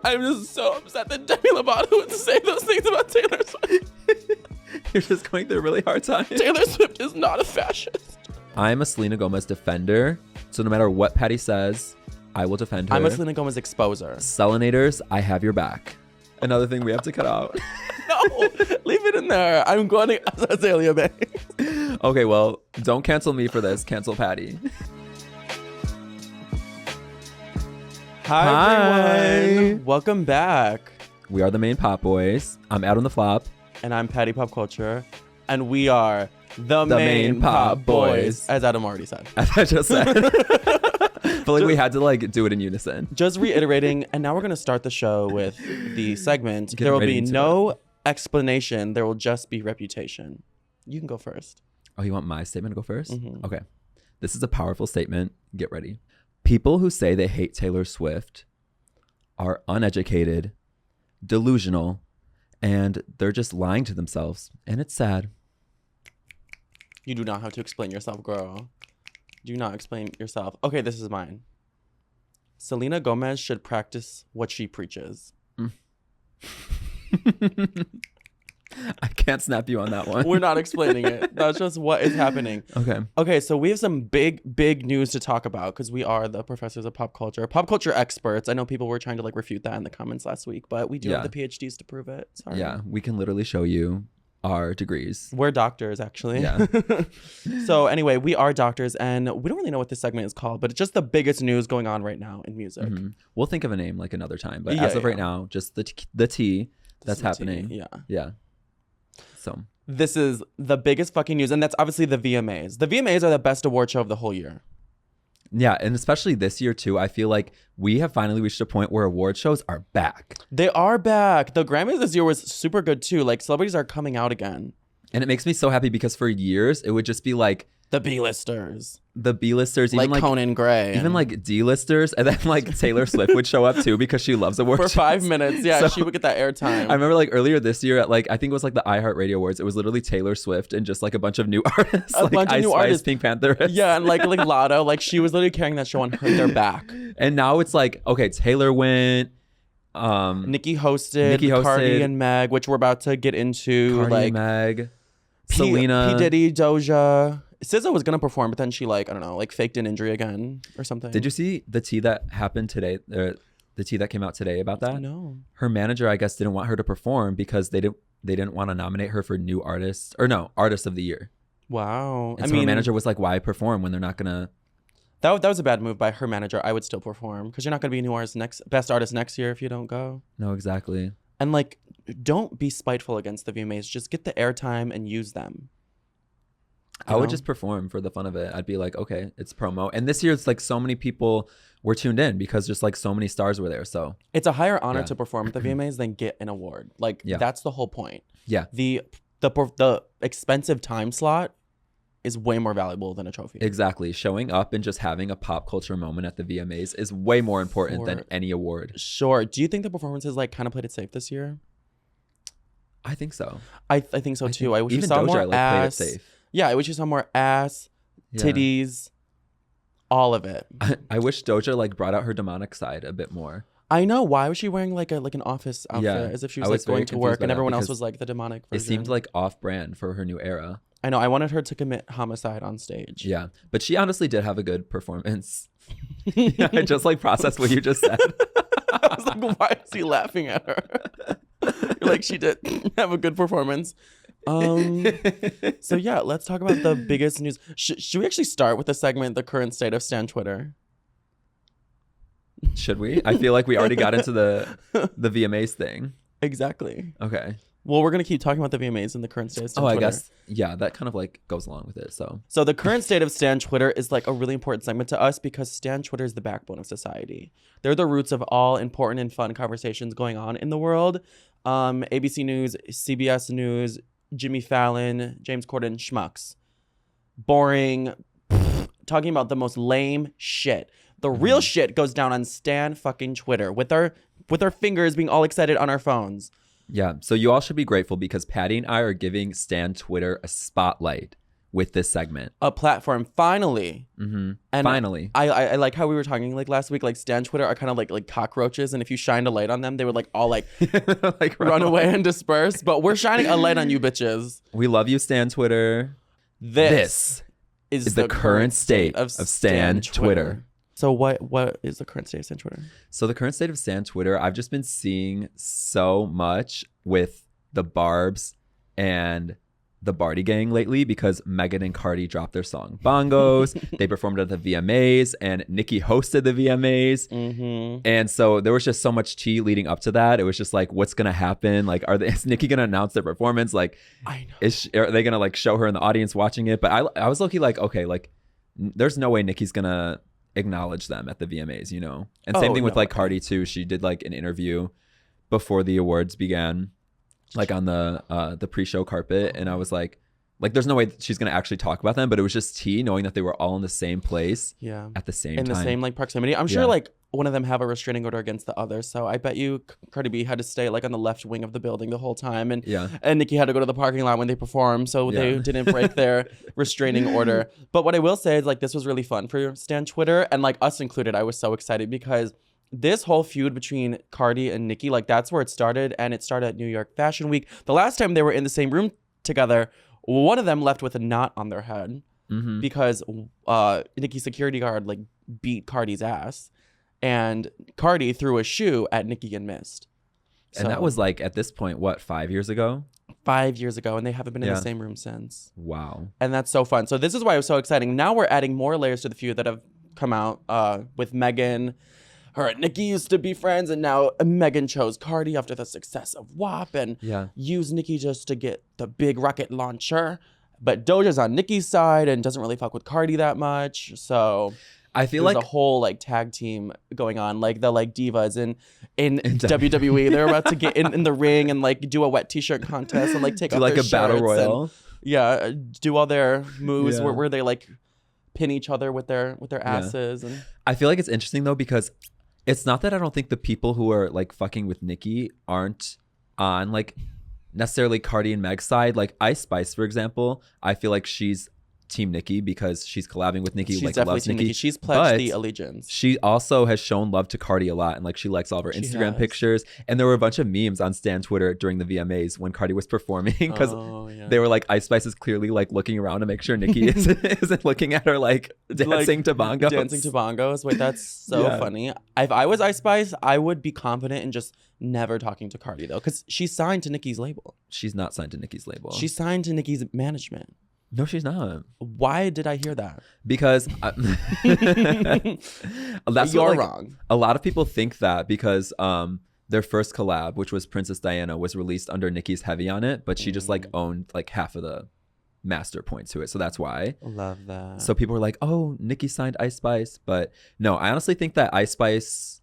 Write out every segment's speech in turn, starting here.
I'm just so upset that Demi Lovato would say those things about Taylor Swift. You're just going through a really hard time. Taylor Swift is not a fascist. I'm a Selena Gomez defender, so no matter what Patty says, I will defend her. I'm a Selena Gomez exposer. Selenators, I have your back. Another thing we have to cut out. No, leave it in there. I'm going to Azalea Bay. Okay, well, don't cancel me for this. Cancel Patty. Hi, everyone. Welcome back. We are the main pop boys. I'm Adam the Flop. And I'm Patty Pop Culture. And we are the main pop boys. as Adam already said. As I just said. I feel like we had to do it in unison. Just reiterating, and now we're going to start the show with the segment. There will be no explanation. There will just be reputation. You can go first. Oh, you want my statement to go first? Mm-hmm. Okay. This is a powerful statement. Get ready. People who say they hate Taylor Swift are uneducated, delusional, and they're just lying to themselves. And it's sad. You do not have to explain yourself, girl. Do not explain yourself. Okay, this is mine. Selena Gomez should practice what she preaches. I can't snap you on that one. We're not explaining it. That's just what is happening. Okay, so we have some big news to talk about because we are the professors of pop culture experts. I know people were trying to refute that in the comments last week, but we do have the PhDs to prove it. Sorry. Yeah, we can literally show you our degrees. We're doctors, actually. Yeah. So anyway, we are doctors, and we don't really know what this segment is called, but it's just the biggest news going on right now in music. Mm-hmm. We'll think of a name another time, but as of right now, just the tea that's happening. Yeah. So this is the biggest fucking news, and that's obviously the VMAs. The VMAs are the best award show of the whole year. Yeah, and especially this year too. I feel like we have finally reached a point where award shows are back. They are back. The Grammys this year was super good too. Celebrities are coming out again. And it makes me so happy because for years it would just be the B-listers. The B-listers, even Conan Gray. Even D-listers, and then Taylor Swift would show up too because she loves awards. For 5 minutes, yeah, so, she would get that airtime. I remember earlier this year at I think it was the iHeartRadio Awards, it was literally Taylor Swift and just a bunch of new artists. A bunch of new artists. Pink Panther. Yeah, and Lotto, she was literally carrying that show on their back. And now it's okay, Taylor went. Nicki hosted, Cardi and Meg, which we're about to get into. Cardi and Meg. Selena. P. Diddy, Doja. SZA was gonna perform, but then she I don't know, faked an injury again or something. Did you see the tea that happened today? The tea that came out today about that? No. Her manager, I guess, didn't want her to perform because they didn't want to nominate her for new artist artist of the year. Wow. And so her manager was why perform when they're not gonna? That was a bad move by her manager. I would still perform because you're not gonna be best artist next year if you don't go. No, exactly. And don't be spiteful against the VMAs. Just get the airtime and use them. I would just perform for the fun of it. I'd be okay, it's promo. And this year it's so many people were tuned in because just so many stars were there. So it's a higher honor to perform at the VMAs than get an award. That's the whole point. Yeah. The expensive time slot is way more valuable than a trophy. Exactly. Showing up and just having a pop culture moment at the VMAs is way more important than any award. Sure. Do you think the performances kind of played it safe this year? I think so. I think so too. I wish we even saw Doja, more ass. played it safe. Yeah, I wish you saw more ass, titties, all of it. I wish Doja brought out her demonic side a bit more. I know. Why was she wearing an office outfit as if she was going to work and everyone else was the demonic version? It seemed off-brand for her new era. I know. I wanted her to commit homicide on stage. Yeah, but she honestly did have a good performance. I just processed what you just said. I was why is he laughing at her? You're she did have a good performance. So yeah, let's talk about the biggest news. Should we actually start with the segment, the current state of Stan Twitter? Should we? I feel we already got into the VMAs thing. Exactly. Okay. Well, we're gonna keep talking about the VMAs and the current state of Stan Twitter. I guess that kind of goes along with it. So the current state of Stan Twitter is a really important segment to us because Stan Twitter is the backbone of society. They're the roots of all important and fun conversations going on in the world. ABC News, CBS News, Jimmy Fallon, James Corden, schmucks. Boring. Talking about the most lame shit. The real shit goes down on Stan fucking Twitter with our fingers being all excited on our phones. Yeah, so you all should be grateful because Patty and I are giving Stan Twitter a spotlight. with this segment. A platform, finally. Mm-hmm. And finally. I like how we were talking like last week, like Stan Twitter are kind of like cockroaches, and if you shined a light on them, they would like all like, like run away and disperse. But we're shining a light on you bitches. We love you, Stan Twitter. This is the current state of Stan Twitter. So what is the current state of Stan Twitter? So the current state of Stan Twitter, I've just been seeing so much with the Barbs and the Barty gang lately because Megan and Cardi dropped their song Bongos. They performed at the VMAs and Nicki hosted the VMAs. Mm-hmm. And so there was just so much tea leading up to that. It was just like, what's going to happen? Like, is Nicki going to announce their performance? Like, I know. Are they going to like show her in the audience watching it? But I was low-key like, okay, like there's no way Nicki's going to acknowledge them at the VMAs, you know? And same thing with like Cardi too. She did like an interview before the awards began, like on the pre-show carpet, and I was like there's no way she's gonna actually talk about them, but it was just tea knowing that they were all in the same place at the same time. In the same like proximity. I'm sure like one of them have a restraining order against the other, so I bet you Cardi B had to stay like on the left wing of the building the whole time, and Nicki had to go to the parking lot when they performed, so they didn't break their restraining order. But what I will say is like this was really fun for Stan Twitter, and like us included. I was so excited because this whole feud between Cardi and Nicki, like that's where it started, and it started at New York Fashion Week. The last time they were in the same room together, one of them left with a knot on their head because Nicki's security guard like beat Cardi's ass, and Cardi threw a shoe at Nicki and missed. And that was like at this point, what, 5 years ago? 5 years ago, and they haven't been in the same room since. Wow. And that's so fun. So this is why it was so exciting. Now we're adding more layers to the feud that have come out with Megan. Her and Nicki used to be friends, and now Megan chose Cardi after the success of WAP and used Nicki just to get the big rocket launcher. But Doja's on Nicki's side and doesn't really fuck with Cardi that much. So I feel like a whole like tag team going on, like the like divas in WWE. They're about to get in the ring and like do a wet t-shirt contest and like take off like their a battle royal. Do all their moves where they like pin each other with their asses. And I feel like it's interesting though because it's not that I don't think the people who are like fucking with Nicki aren't on like necessarily Cardi and Meg's side. Like Ice Spice, for example, I feel like she's Team Nicki because she's collabing with Nicki. She's like definitely loves Team Nicki. She's pledged the allegiance. She also has shown love to Cardi a lot, and like she likes all of her Instagram pictures. And there were a bunch of memes on Stan Twitter during the VMAs when Cardi was performing because they were like, Ice Spice is clearly like looking around to make sure Nicki isn't looking at her like dancing to bongos. Dancing to bongos. Wait, that's so funny. If I was Ice Spice, I would be confident in just never talking to Cardi though, because she's signed to Nicki's label. She's not signed to Nicki's label. She's signed to Nicki's management. No, she's not. Why did I hear that? Because you're wrong. A lot of people think that because their first collab, which was Princess Diana, was released under Nicki's Heavy on it, but she just like owned like half of the master point to it, so that's why. Love that. So people were like, "Oh, Nicki signed Ice Spice," but no, I honestly think that Ice Spice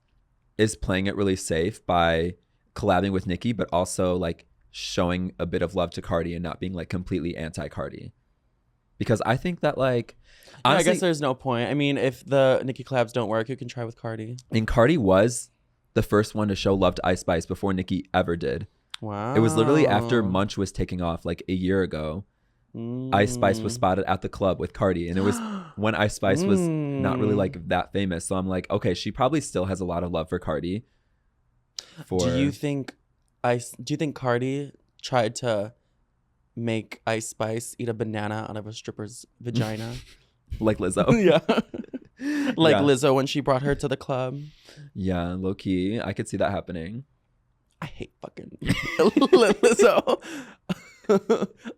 is playing it really safe by collabing with Nicki, but also like showing a bit of love to Cardi and not being like completely anti-Cardi. Because I think that like honestly, I guess there's no point. I mean, if the Nicki collabs don't work, you can try with Cardi. And Cardi was the first one to show love to Ice Spice before Nicki ever did. Wow. It was literally after Munch was taking off like a year ago. Ice Spice was spotted at the club with Cardi, and it was when Ice Spice was not really like that famous. So I'm like, okay, she probably still has a lot of love for Cardi. Do you think Cardi tried to make Ice Spice eat a banana out of a stripper's vagina? Like Lizzo? Yeah. Lizzo when she brought her to the club. Yeah, low key. I could see that happening. I hate fucking Lizzo.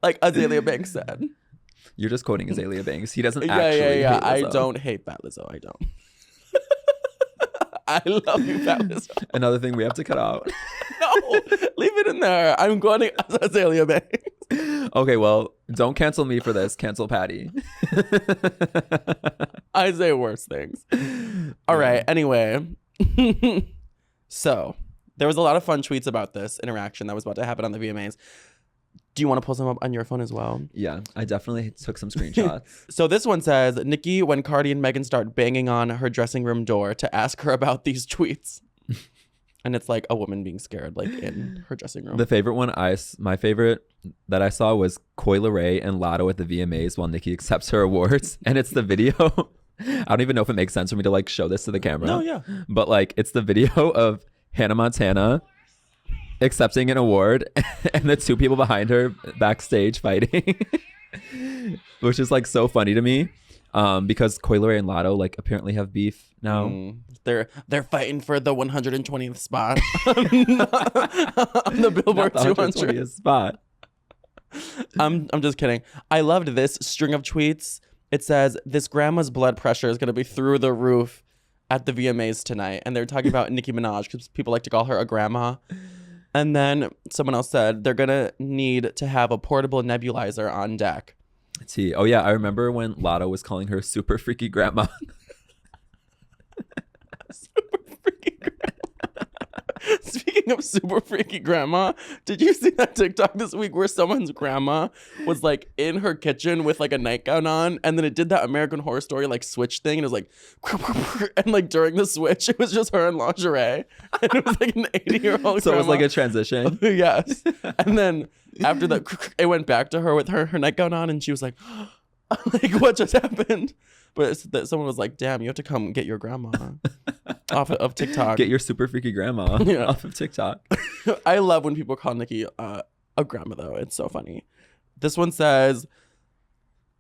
Like Azalea Banks said. You're just quoting Azalea Banks. He doesn't actually hate Lizzo. I don't hate Fat Lizzo. I don't. I love you, Fat Lizzo. Another thing we have to cut out. No, leave it in there. I'm going to Azalea Banks. Okay, well, don't cancel me for this. Cancel Patty. I say worse things. All right. Anyway. So there was a lot of fun tweets about this interaction that was about to happen on the VMAs. Do you want to pull some up on your phone as well? Yeah, I definitely took some screenshots. So this one says, Nicki, when Cardi and Megan start banging on her dressing room door to ask her about these tweets. And it's like a woman being scared, like in her dressing room. The favorite one, my favorite that I saw was Coi Leray and Lotto at the VMAs while Nicki accepts her awards. And it's the video. I don't even know if it makes sense for me to like show this to the camera. No, yeah. But like it's the video of Hannah Montana accepting an award and the two people behind her backstage fighting, which is like so funny to me. Because Coi Leray and Lotto like apparently have beef now. They're fighting for the 120th spot on the Billboard 200 120th spot. I'm just kidding. I loved this string of tweets. It says, "This grandma's blood pressure is going to be through the roof at the VMAs tonight." And they're talking about Nicki Minaj because people like to call her a grandma. And then someone else said they're going to need to have a portable nebulizer on deck. Oh yeah, I remember when Lotto was calling her super freaky grandma. Super freaky grandma. Speaking of super freaky grandma, did you see that TikTok this week where someone's grandma was like in her kitchen with like a nightgown on, and then it did that American Horror Story like switch thing, and it was like, and like during the switch, it was just her in lingerie, and it was like an 80-year-old. So it was like a transition. Yes, and then after that, it went back to her with her nightgown on, and she was like, like what just happened? But someone was like, damn, you have to come get your grandma off of TikTok. Get your super freaky grandma off of TikTok. I love when people call Nicki a grandma, though. It's so funny. This one says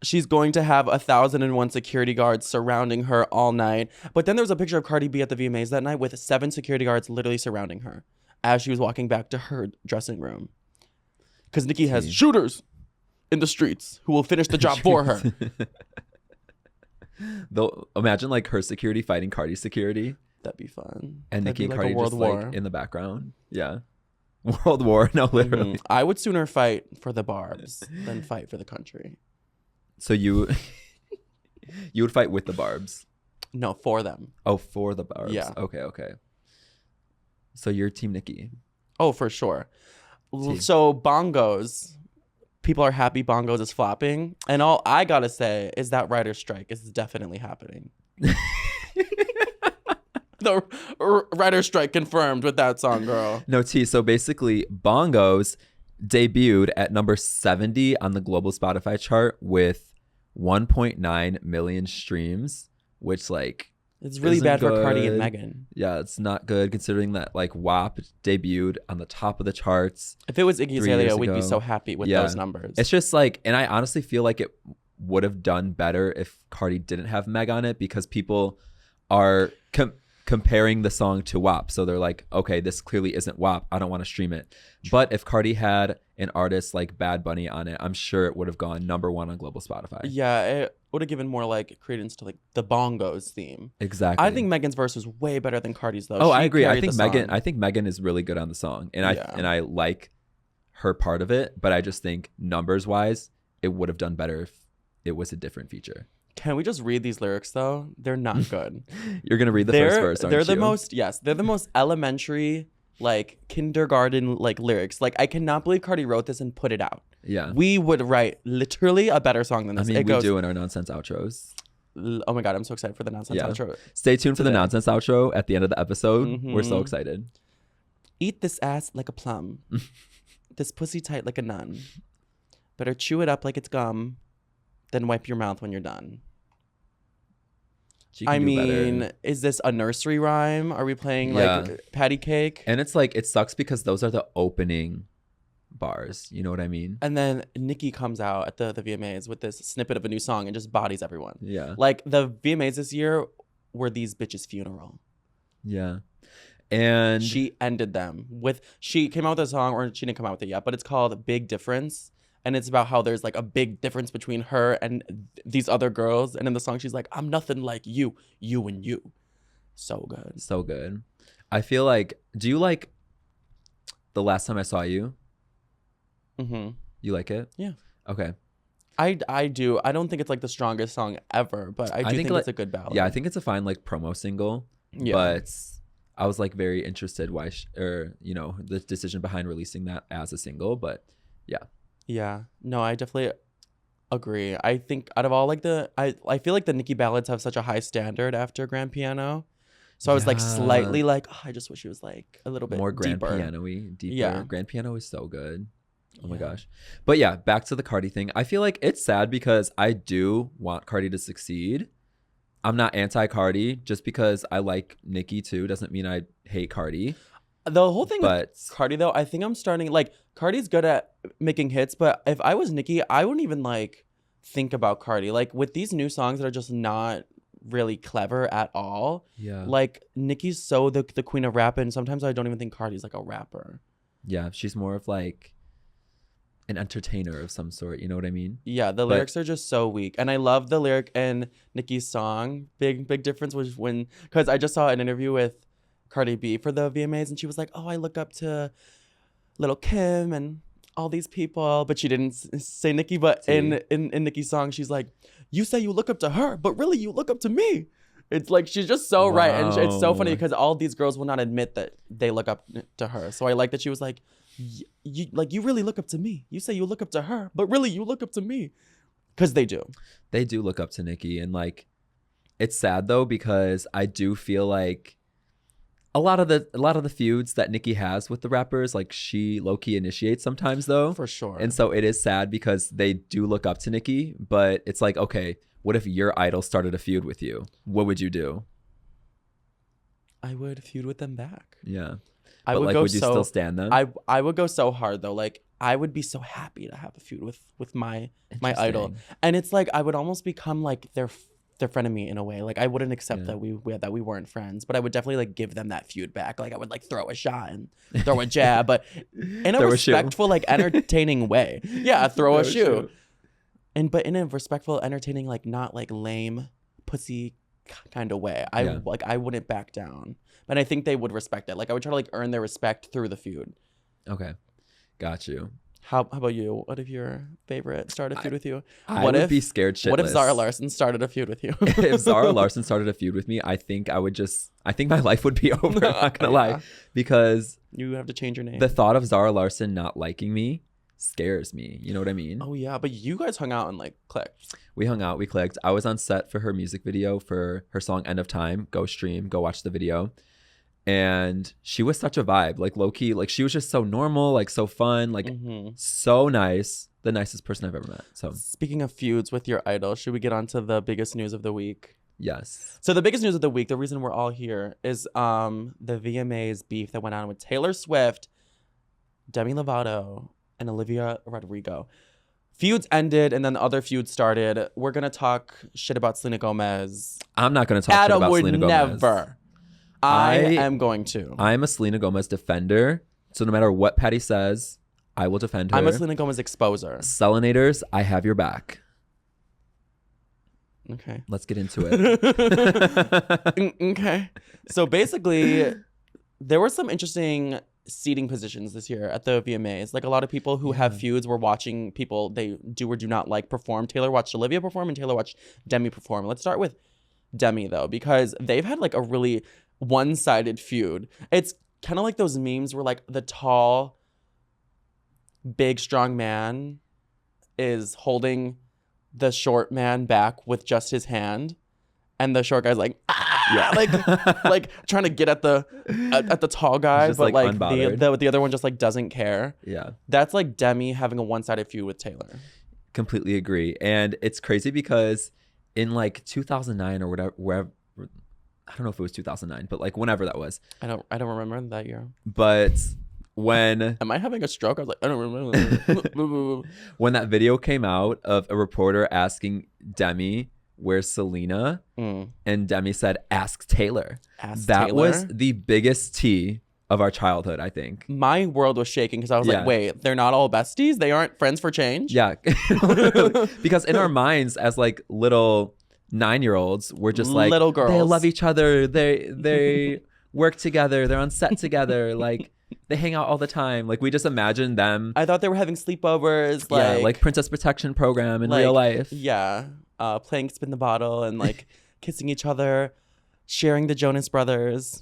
she's going to have 1,001 security guards surrounding her all night. But then there was a picture of Cardi B at the VMAs that night with 7 security guards literally surrounding her as she was walking back to her dressing room. Because Nicki has shooters in the streets who will finish the job for her. They'll imagine like her security fighting Cardi's security. That'd be fun. And Nicki and like Cardi a world just war. like in the background. Yeah. World war. No, literally. I would sooner fight for the barbs than fight for the country. So you would fight with the barbs? No, for them. Oh, for the barbs. Yeah. Okay. So you're Team Nicki. Oh, for sure. Team. So bongos. People are happy bongos is flopping. And all I gotta say is that writer's strike is definitely happening. The writer's strike confirmed with that song, girl. No, T. So basically, bongos debuted at number 70 on the global Spotify chart with 1.9 million streams, which like it's really bad for Cardi and Megan. Yeah, it's not good considering that like WAP debuted on the top of the charts. If it was Iggy Azalea, we'd be so happy with those numbers. It's just like, and I honestly feel like it would have done better if Cardi didn't have Meg on it because people are comparing the song to WAP. So they're like, okay, this clearly isn't WAP. I don't want to stream it. But if Cardi had an artist like Bad Bunny on it, I'm sure it would have gone number 1 on global Spotify. Yeah, it would have given more like credence to like the bongos theme. Exactly. I think Megan's verse was way better than Cardi's though. Oh, I agree. I think Megan is really good on the song, and I like her part of it. But I just think numbers wise, it would have done better if it was a different feature. Can we just read these lyrics though? They're not good. You're gonna read the first verse, aren't you? They're the most elementary, like kindergarten like lyrics. Like I cannot believe Cardi wrote this and put it out. Yeah. We would write literally a better song than this. I mean, we do in our nonsense outros. Oh my God, I'm so excited for the nonsense outro. Stay tuned for the nonsense outro at the end of the episode. Mm-hmm. We're so excited. Eat this ass like a plum. This pussy tight like a nun. Better chew it up like it's gum. Then wipe your mouth when you're done. I mean, is this a nursery rhyme? Are we playing like patty cake? And it's like, it sucks because those are the opening bars. You know what I mean? And then Nicki comes out at the VMAs with this snippet of a new song and just bodies everyone. Yeah. Like the VMAs this year were these bitches' funeral. Yeah. And she ended them with, she came out with a song, or she didn't come out with it yet, but it's called Big Difference. And it's about how there's like a big difference between her and these other girls. And in the song, she's like, I'm nothing like you, you and you. So good. So good. I feel like, do you like The Last Time I Saw You? Mm-hmm. You like it? Yeah. Okay. I do. I don't think it's like the strongest song ever, but I do think it's a good ballad. Yeah, I think it's a fine like promo single. Yeah. But I was like very interested why, the decision behind releasing that as a single. But yeah. Yeah. No, I definitely agree. I think out of all like I feel like the Nicki ballads have such a high standard after Grand Piano. So I was like Yeah. slightly like, oh, I just wish it was like a little bit More grand deeper. piano-y, deeper. Yeah. Grand piano is so good. Oh my Yeah. gosh. But yeah, back to the Cardi thing. I feel like it's sad because I do want Cardi to succeed. I'm not anti-Cardi. Just because I like Nicki too doesn't mean I hate Cardi. The whole thing But with Cardi though, I think I'm starting like Cardi's good at making hits, but if I was Nicki, I wouldn't even like think about Cardi. Like with these new songs that are just not really clever at all. yeah. Like Nicki's so the queen of rap, and sometimes I don't even think Cardi's like a rapper. Yeah, she's more of like an entertainer of some sort, you know what I mean? Yeah, the lyrics are just so weak. And I love the lyric in Nicki's song. Big difference was when, because I just saw an interview with Cardi B for the VMAs, and she was like, oh, I look up to Little Kim and all these people. But she didn't say Nicki. But in Nicki's song, she's like, you say you look up to her, but really you look up to me. It's like, she's just so right. And it's so funny because all these girls will not admit that they look up to her. So I like that she was like, you really look up to me. You say you look up to her, but really you look up to me. Because they do. They do look up to Nicki. And like, it's sad though, because I do feel like a lot of the feuds that Nicki has with the rappers, like she low-key initiates sometimes though. For sure. And so it is sad because they do look up to Nicki, but it's like, okay, what if your idol started a feud with you? What would you do? I would feud with them back. Yeah. I But would like, go would you so, still stand them? I would go so hard though. Like I would be so happy to have a feud with my idol. Interesting. And it's like I would almost become like their frenemy in a way. Like I wouldn't accept Yeah. that we weren't friends, but I would definitely like give them that feud back. Like I would like throw a shot and throw a jab, but in a Throw a shoe. respectful, like entertaining way. Yeah, throw a shoe. But in a respectful, entertaining, like not like lame pussy kind of way. Yeah. I wouldn't back down. But I think they would respect it. Like I would try to like earn their respect through the feud. Okay. Got you. How about you? What if your favorite started a feud with you? I What would if be scared shitless. What if Zara Larsson started a feud with you? If Zara Larsson started a feud with me, I think my life would be over. I'm not gonna lie, because You have to change your name. the thought of Zara Larsson not liking me scares me. You know what I mean? Oh yeah, but you guys hung out and like clicked. We hung out, we clicked. I was on set for her music video for her song "End of Time." Go stream, go watch the video. And she was such a vibe, like low key, like she was just so normal, like so fun, like so nice. The nicest person I've ever met. So Speaking of feuds with your idol, should we get on to the biggest news of the week? yes. So the biggest news of the week, the reason we're all here, is the VMAs beef that went on with Taylor Swift, Demi Lovato, and Olivia Rodrigo. Feuds ended and then the other feuds started. We're gonna talk shit about Selena Gomez. I'm not gonna talk shit Adam about would Selena Gomez. never. I am going to. I'm a Selena Gomez defender. So no matter what Patty says, I will defend her. I'm a Selena Gomez exposer. Selenators, I have your back. Okay. Let's get into it. Okay. So basically, there were some interesting seating positions this year at the VMAs. Like a lot of people who have feuds were watching people they do or do not like perform. Taylor watched Olivia perform and Taylor watched Demi perform. Let's start with Demi though, because they've had like a really one-sided feud. It's kind of like those memes where like the tall, big, strong man is holding the short man back with just his hand, and the short guy's like, like trying to get at the tall guy, Just, but like, like unbothered. the other one just like doesn't care. Yeah. That's like Demi having a one-sided feud with Taylor. Completely agree. And it's crazy because in like 2009 or whatever, wherever, I don't know if it was 2009, but like whenever that was. I don't remember that year. But when Am I having a stroke? I was like, I don't remember. when that video came out of a reporter asking Demi, where's Selena? And Demi said, ask Taylor. That Taylor? was the biggest tea of our childhood, I think. My world was shaking because I was Yeah. like, wait, they're not all besties? They aren't friends for change? Yeah. Literally. Because in our minds as like little 9-year-olds, we're just like, Little girls. they love each other. They work together. They're on set together. Like they hang out all the time. Like we just imagine them. I thought they were having sleepovers. Like Princess Protection Program in real life. Yeah. Playing spin the bottle and like kissing each other, sharing the Jonas Brothers.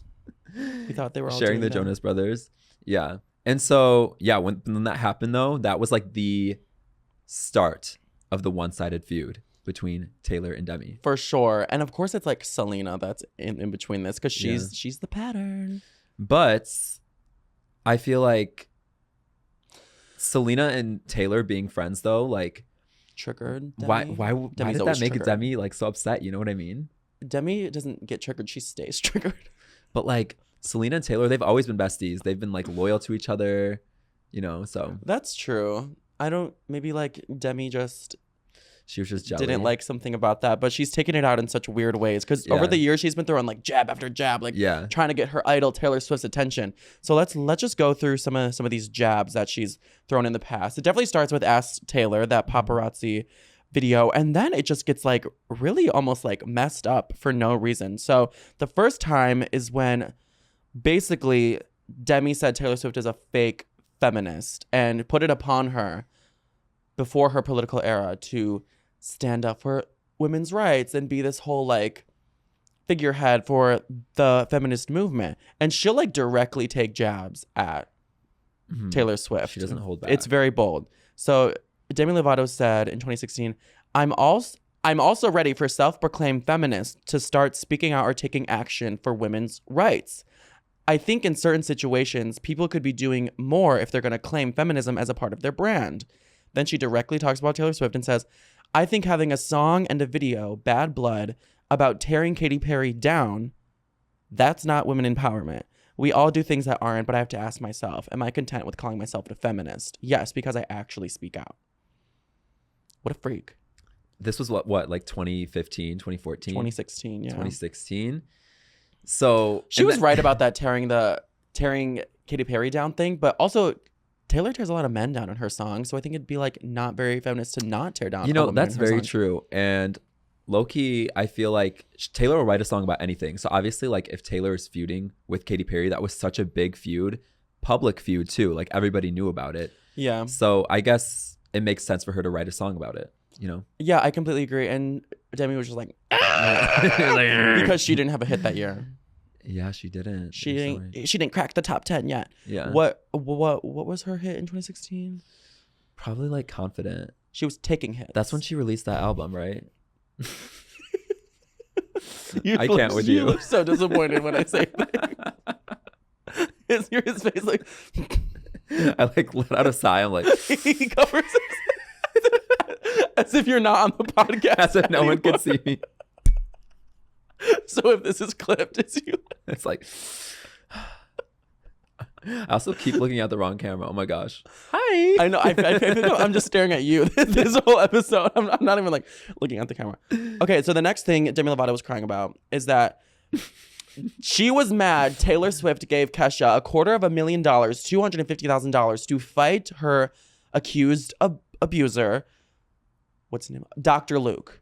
We thought they were all Sharing the doing that. Jonas Brothers. Yeah. And so, yeah, when that happened though, that was like the start of the one-sided feud. between Taylor and Demi. For sure. And of course it's like Selena that's in between this because she's the pattern. But I feel like Selena and Taylor being friends though, like triggered Why Demi. did that make Demi like so upset? You know what I mean? Demi doesn't get triggered, she stays triggered. But like Selena and Taylor, they've always been besties. They've been like loyal to each other, you know, so. That's true. Maybe like Demi just she was just jelly. Didn't like something about that, but she's taken it out in such weird ways because over the years she's been throwing like jab after jab, like trying to get her idol Taylor Swift's attention. So let's just go through some of these jabs that she's thrown in the past. It definitely starts with Ask Taylor, that paparazzi video, and then it just gets like really almost like messed up for no reason. So the first time is when basically Demi said Taylor Swift is a fake feminist and put it upon her before her political era to stand up for women's rights and be this whole like figurehead for the feminist movement. And she'll like directly take jabs at Taylor Swift. She doesn't hold back. It's very bold. So Demi Lovato said in 2016, I'm also ready for self-proclaimed feminists to start speaking out or taking action for women's rights. I think in certain situations, people could be doing more if they're going to claim feminism as a part of their brand. Then she directly talks about Taylor Swift and says, I think having a song and a video, Bad Blood, about tearing Katy Perry down, that's not women empowerment. We all do things that aren't, but I have to ask myself, am I content with calling myself a feminist? Yes, because I actually speak out. What a freak. This was what like 2015, 2014? 2016, yeah. 2016. So she was right about that tearing Katy Perry down thing, but also Taylor tears a lot of men down in her songs, so I think it'd be like not very feminist to not tear down. You know, that's very true. And low-key, I feel like Taylor will write a song about anything. So obviously, like if Taylor is feuding with Katy Perry, that was such a big feud, public feud too. Like everybody knew about it. Yeah. So I guess it makes sense for her to write a song about it. You know? Yeah, I completely agree. And Demi was just like, because she didn't have a hit that year. Yeah, she didn't. She didn't crack the top 10 yet. Yeah. What was her hit in 2016? Probably like Confident. She was taking hits. That's when she released that album, right? I can't with you. You look so disappointed when I say things. His face like I like let out a sigh. I'm like he covers his as if you're not on the podcast. As if no one can see me. So if this is clipped, it's you. It's like I also keep looking at the wrong camera. Oh my gosh. Hi. I know. I'm just staring at you this whole episode. I'm not even like looking at the camera. Okay, so the next thing Demi Lovato was crying about is that she was mad Taylor Swift gave Kesha $250,000, $250,000 to fight her accused abuser. What's his name? Dr. Luke.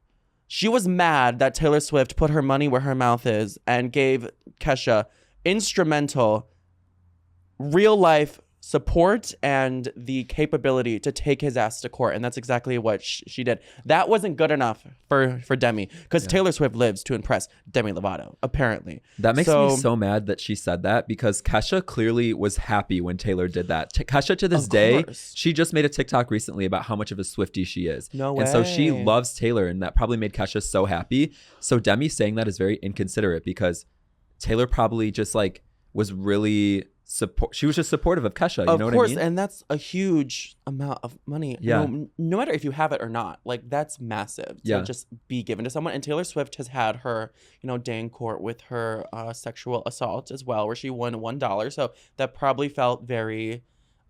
She was mad that Taylor Swift put her money where her mouth is and gave Kesha instrumental real life support and the capability to take his ass to court. And that's exactly what she did. That wasn't good enough for Demi because Taylor Swift lives to impress Demi Lovato, apparently. That makes me so mad that she said that because Kesha clearly was happy when Taylor did that. Kesha to this day, she just made a TikTok recently about how much of a Swiftie she is. No way. And so she loves Taylor and that probably made Kesha so happy. So Demi saying that is very inconsiderate because Taylor probably just like was really she was just supportive of Kesha, you know what I mean? And that's a huge amount of money. Yeah. No matter if you have it or not, like that's massive to just be given to someone. And Taylor Swift has had her, day in court with her sexual assault as well, where she won $1. So that probably felt very,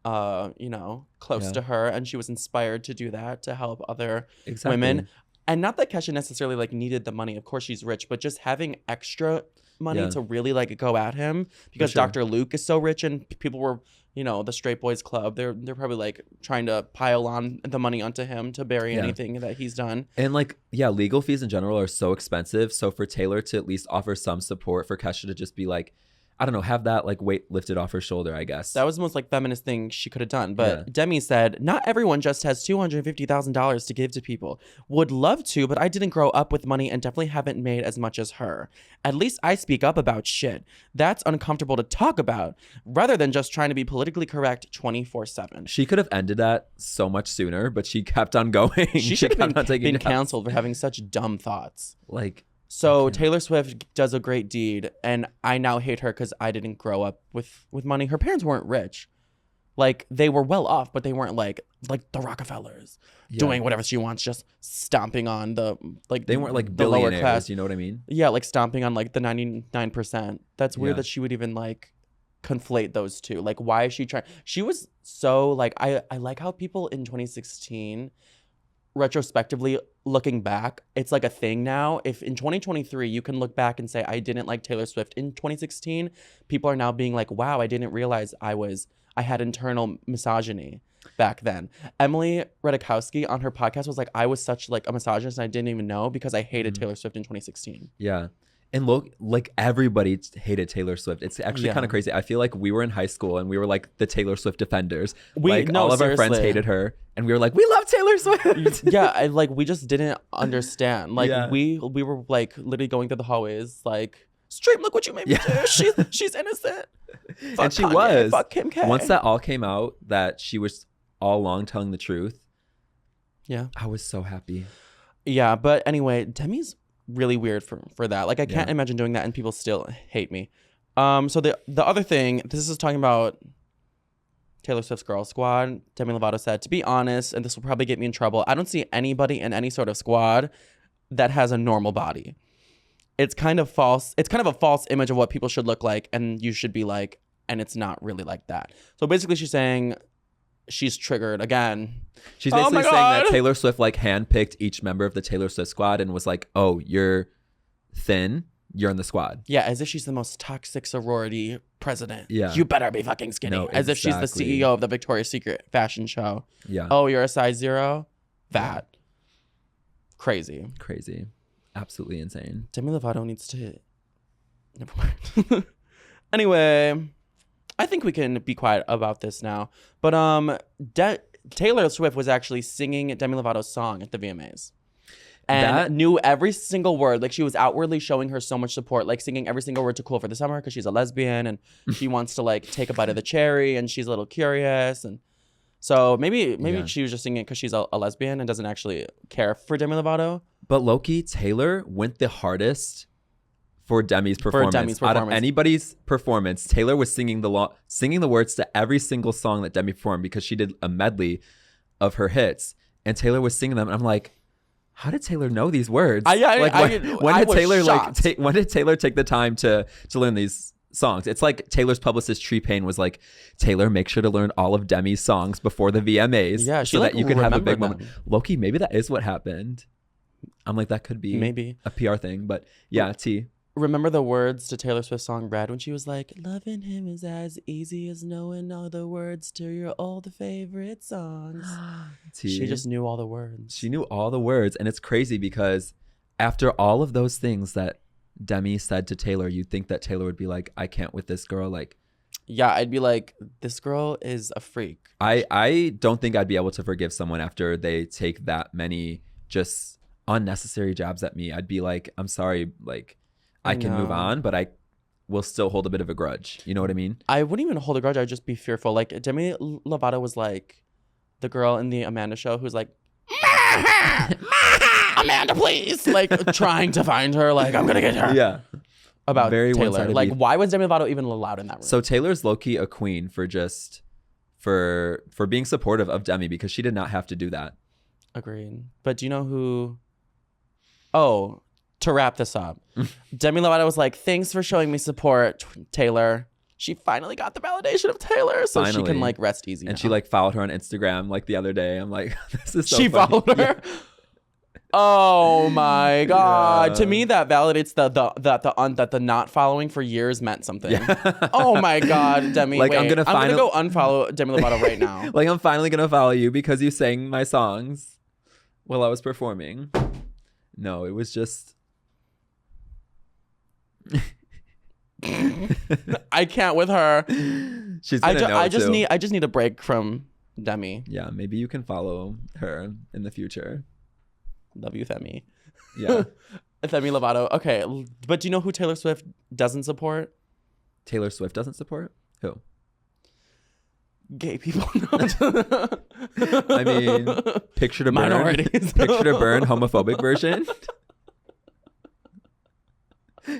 close to her, and she was inspired to do that to help other women. And not that Kesha necessarily like needed the money. Of course, she's rich, but just having extra money to really like go at him because Dr. Luke is so rich and people were, the straight boys club. They're probably like trying to pile on the money onto him to bury anything that he's done. And like, legal fees in general are so expensive. So for Taylor to at least offer some support for Kesha to just be like, I don't know, have that like weight lifted off her shoulder, I guess. That was the most like feminist thing she could have done. But Yeah. Demi said, not everyone just has $250,000 to give to people. Would love to, but I didn't grow up with money and definitely haven't made as much as her. At least I speak up about shit. That's uncomfortable to talk about rather than just trying to be politically correct 24/7. She could have ended that so much sooner, but she kept on going. She should have kept on taking been naps. canceled for having such dumb thoughts. Like, So Taylor Swift does a great deed, and I now hate her because I didn't grow up with money. Her parents weren't rich. Like, they were well off, but they weren't like the Rockefellers doing whatever she wants, just stomping on the like they weren't like the lower billionaires, class. you know what I mean? Yeah, like stomping on like the 99%. That's weird Yeah. that she would even like conflate those two. Like, why is she trying? She was so like I like how people in 2016 retrospectively looking back, it's like a thing now. If in 2023 you can look back and say I didn't like Taylor Swift in 2016, people are now being like, wow, I didn't realize I had internal misogyny back then. Emily Ratajkowski on her podcast was like, I was such like a misogynist and I didn't even know because I hated Taylor Swift in 2016. Yeah. And look, like everybody hated Taylor Swift. It's actually kind of crazy. I feel like we were in high school and we were like the Taylor Swift defenders. All of our friends hated her, and we were like, we love Taylor Swift. Yeah, we just didn't understand. Like we were like literally going through the hallways, like, Stream, look what you made me do. She's innocent. Fuck and she Kanye, was. Fuck Kim K. Once that all came out, that she was all along telling the truth. Yeah, I was so happy. Yeah, but anyway, Demi's really weird for that. Like, I can't imagine doing that and people still hate me. So the other thing, this is talking about Taylor Swift's Girl Squad. Demi Lovato said, to be honest, and this will probably get me in trouble, I don't see anybody in any sort of squad that has a normal body. It's kind of false. It's kind of a false image of what people should look like, and you should be like, and it's not really like that. So basically she's saying she's triggered again. She's basically saying that Taylor Swift like handpicked each member of the Taylor Swift squad and was like, oh, you're thin, you're in the squad. Yeah, as if she's the most toxic sorority president. Yeah. You better be fucking skinny. No, as if she's the CEO of the Victoria's Secret fashion show. Yeah. Oh, you're a size 0? Fat. Yeah. Crazy. Absolutely insane. Demi Lovato needs to... Never mind. Anyway, I think we can be quiet about this now. But Taylor Swift was actually singing Demi Lovato's song at the VMAs. And knew every single word. Like, she was outwardly showing her so much support, like singing every single word to Cool for the Summer because she's a lesbian and she wants to like take a bite of the cherry and she's a little curious. And so maybe she was just singing it because she's a lesbian and doesn't actually care for Demi Lovato. But low-key, Taylor went the hardest for Demi's performance. Out of anybody's performance, Taylor was singing the words to every single song that Demi performed because she did a medley of her hits. And Taylor was singing them. And I'm like, how did Taylor know these words? When did Taylor take the time to learn these songs? It's like Taylor's publicist Tree Payne was like, Taylor, make sure to learn all of Demi's songs before the VMAs, so that you can have a big moment. Loki, maybe that is what happened. I'm like, that could be maybe a PR thing, but yeah, T. Remember the words to Taylor Swift's song Red when she was like, loving him is as easy as knowing all the words to your old favorite songs. She just knew all the words. She knew all the words. And it's crazy because after all of those things that Demi said to Taylor, you'd think that Taylor would be like, I can't with this girl. Like, yeah, I'd be like, this girl is a freak. I don't think I'd be able to forgive someone after they take that many just unnecessary jabs at me. I'd be like, I'm sorry, like, I can move on, but I will still hold a bit of a grudge. You know what I mean? I wouldn't even hold a grudge. I'd just be fearful. Like, Demi Lovato was like the girl in the Amanda show who's like, Amanda, please. Like, trying to find her. Like, I'm going to get her. Yeah. About very Taylor. Like, why was Demi Lovato even allowed in that room? So Taylor's low-key a queen for just, for being supportive of Demi because she did not have to do that. Agreed. But do you know who... Oh... To wrap this up, Demi Lovato was like, thanks for showing me support, Taylor. She finally got the validation of Taylor, so she can like rest easy and now. She like followed her on Instagram like the other day. I'm like, this is so She funny. followed her? Yeah. Oh my God. Yeah. To me, that validates that the not following for years meant something. Yeah. Oh my God, Demi. Like, wait, I'm gonna go unfollow Demi Lovato right now. Like, I'm finally gonna follow you because you sang my songs while I was performing. No, it was just... I can't with her. She's gonna know I too. just need a break from Demi. Yeah, maybe you can follow her in the future. Love you, Femi. Yeah. Demi Lovato. Okay, but do you know who Taylor Swift doesn't support? Taylor Swift doesn't support? Who? Gay people. I mean, Picture to Burn. Minorities. Picture to Burn, homophobic version.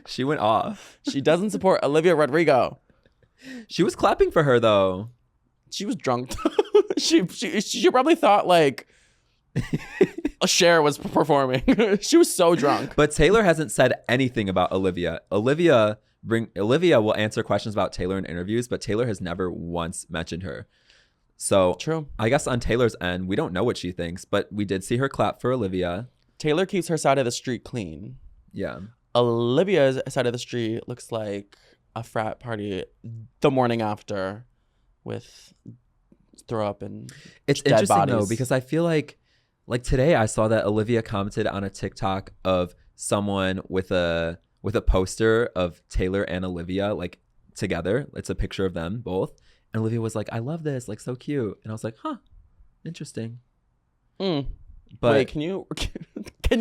She went off. She doesn't support Olivia Rodrigo. She was clapping for her though. She was drunk. she probably thought like a Cher was performing. She was so drunk. But Taylor hasn't said anything about Olivia. Olivia will answer questions about Taylor in interviews, but Taylor has never once mentioned her. So true. I guess on Taylor's end, we don't know what she thinks, but we did see her clap for Olivia. Taylor keeps her side of the street clean. Yeah. Olivia's side of the street looks like a frat party the morning after with throw up and it's dead interesting bodies. though, because I feel like today I saw that Olivia commented on a TikTok of someone with a poster of Taylor and Olivia like together. It's a picture of them both. And Olivia was like, I love this, like so cute. And I was like, huh, interesting. But wait, But can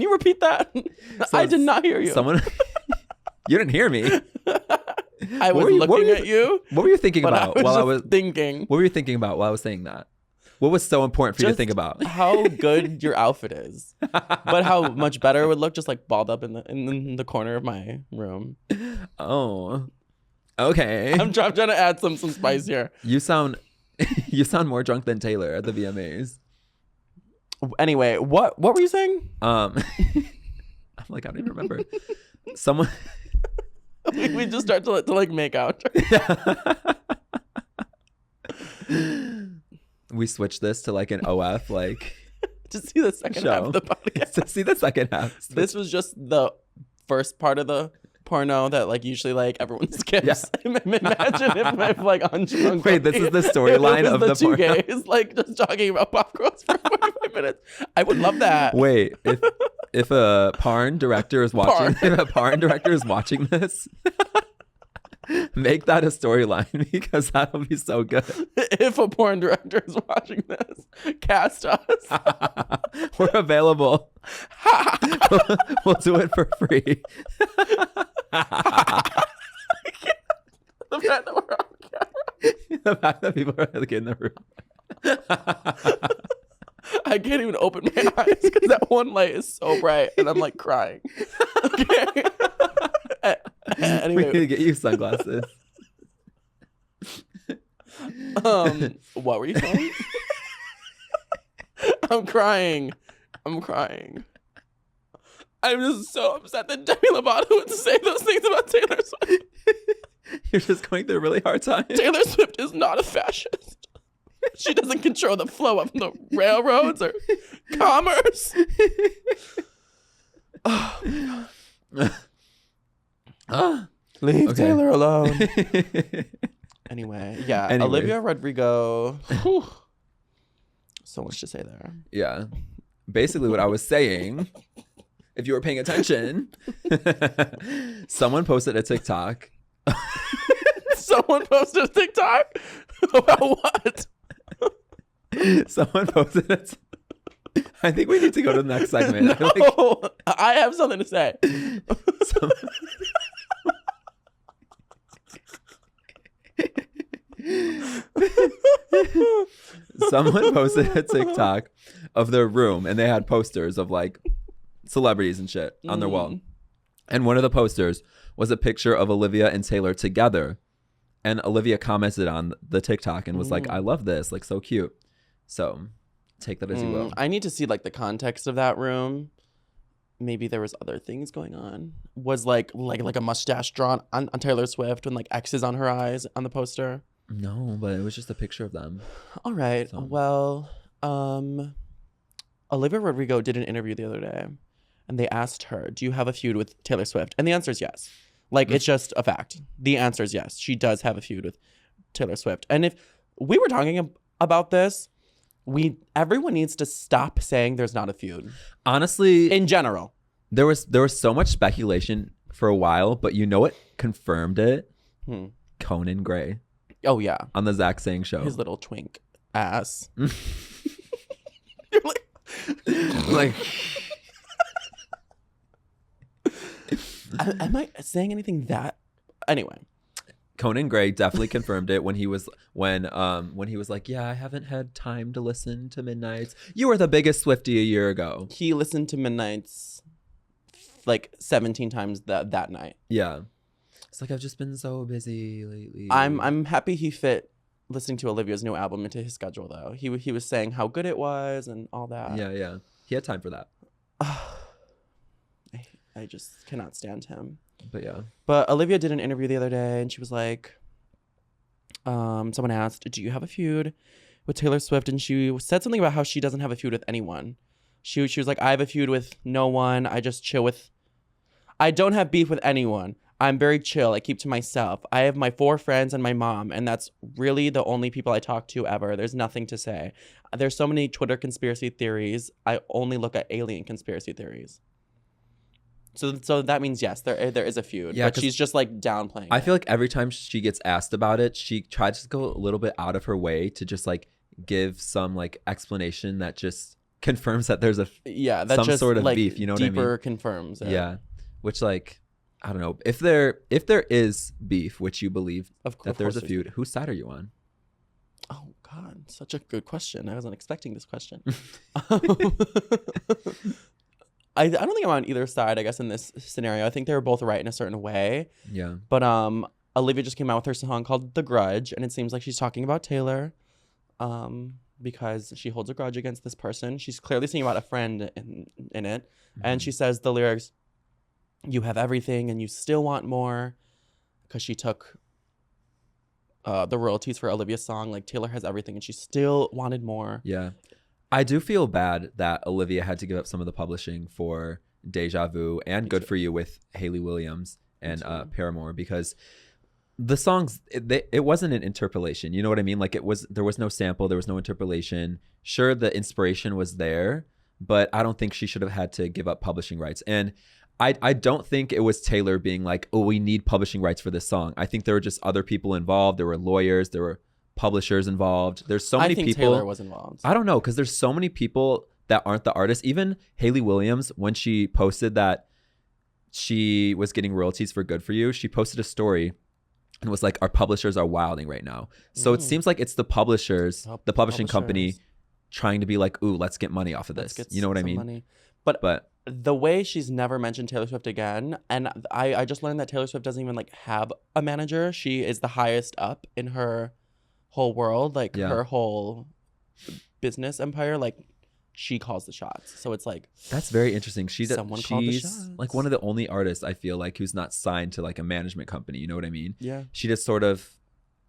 you repeat that? I did not hear you. Someone you didn't hear me. I was looking at you. What were you thinking about while I was thinking? What were you thinking about while I was saying that? What was so important for you to think about? How good your outfit is, but how much better it would look just like balled up in the corner of my room. Oh, okay. I'm trying to add some spice here. You sound more drunk than Taylor at the VMAs. Anyway, what were you saying? I'm like, I don't even remember. Someone we just start to like make out. We switched this to like an OF like to see the second half of the podcast. To see the second half. This was just the first part of the porno that like usually like everyone skips. Yeah. Imagine if like on drunk. Wait, this is the storyline of the two porno. gays like just talking about pop girls for 45 minutes. I would love that. Wait, if a porn director is watching this, make that a storyline because that'll be so good. If a porn director is watching this, cast us. We're available. We'll do it for free. The fact that we're on camera. The fact that people are like in the room. I can't even open my eyes because that one light is so bright and I'm like crying. Okay. Anyway. We need to get you sunglasses. What were you saying? I'm crying. I'm just so upset that Demi Lovato would say those things about Taylor Swift. You're just going through a really hard time. Taylor Swift is not a fascist. She doesn't control the flow of the railroads or commerce. Leave Taylor alone. Anyway, yeah. Anyways. Olivia Rodrigo. Whew. So much to say there. Yeah. Basically what I was saying, if you were paying attention, someone posted a TikTok. Someone posted a TikTok? About what? Someone posted it. I think we need to go to the next segment. No, I have something to say. Someone posted a TikTok of their room and they had posters of like celebrities and shit on their wall. And one of the posters was a picture of Olivia and Taylor together. And Olivia commented on the TikTok and was like, I love this, like so cute. So take that as you will. I need to see like the context of that room. Maybe there was other things going on. Was like a mustache drawn on Taylor Swift and like X's on her eyes on the poster? No, but it was just a picture of them. All right. So. Well, Olivia Rodrigo did an interview the other day and they asked her, do you have a feud with Taylor Swift? And the answer is yes. Like, it's just a fact. The answer is yes. She does have a feud with Taylor Swift. And if we were talking about this, everyone needs to stop saying there's not a feud. Honestly, In general. there was so much speculation for a while, but you know what confirmed it? Hmm. Conan Gray Oh yeah, on the Zach Sang show. his little twink ass. Like, am I saying anything that? Anyway, Conan Gray definitely confirmed it when he was like, yeah, I haven't had time to listen to Midnights. You were the biggest Swiftie a year ago. he listened to Midnights like 17 times that night. Yeah. It's like, I've just been so busy lately. I'm happy he fit listening to Olivia's new album into his schedule though. He was saying how good it was and all that. Yeah. He had time for that. I just cannot stand him. But yeah. But Olivia did an interview the other day and she was like, someone asked, do you have a feud with Taylor Swift? And she said something about how she doesn't have a feud with anyone. She was like, I have a feud with no one. I just chill with, I don't have beef with anyone. I'm very chill. I keep to myself. I have my 4 friends and my mom, and that's really the only people I talk to ever. There's nothing to say. There's so many Twitter conspiracy theories. I only look at alien conspiracy theories. So that means yes, there is a feud. Yeah, but she's just like downplaying. I feel like every time she gets asked about it, she tries to go a little bit out of her way to just like give some like explanation that just confirms that there's that some just sort of like beef. You know what I mean? Deeper confirms it. Yeah, which like, I don't know if there is beef, which you believe Of course, that there's a feud. Whose side are you on? Oh God, such a good question. I wasn't expecting this question. I don't think I'm on either side, I guess, in this scenario. I think they were both right in a certain way. Yeah. But Olivia just came out with her song called The Grudge, and it seems like she's talking about Taylor because she holds a grudge against this person. She's clearly singing about a friend in it. Mm-hmm. And she says the lyrics, you have everything and you still want more, because she took the royalties for Olivia's song. Like, Taylor has everything and she still wanted more. Yeah. I do feel bad that Olivia had to give up some of the publishing for Deja Vu and Good For You with Hayley Williams and Paramore, because the songs, it wasn't an interpolation. You know what I mean? Like, there was no sample, there was no interpolation. Sure, the inspiration was there, but I don't think she should have had to give up publishing rights. And I don't think it was Taylor being like, oh, we need publishing rights for this song. I think there were just other people involved. There were lawyers, there were publishers involved. There's so many people. Taylor was involved. I don't know, because there's so many people that aren't the artists. Even Hayley Williams, when she posted that she was getting royalties for Good For You, she posted a story and was like, our publishers are wilding right now. So it seems like it's the publishers, the publishing company trying to be like, ooh, let's get money off of this. You know what I mean? Money. But the way she's never mentioned Taylor Swift again, and I just learned that Taylor Swift doesn't even like have a manager. She is the highest up in her whole world, like her whole business empire. Like, she calls the shots. So it's like, that's very interesting. She's called the shots. Like one of the only artists I feel like who's not signed to like a management company. You know what I mean? Yeah. She just sort of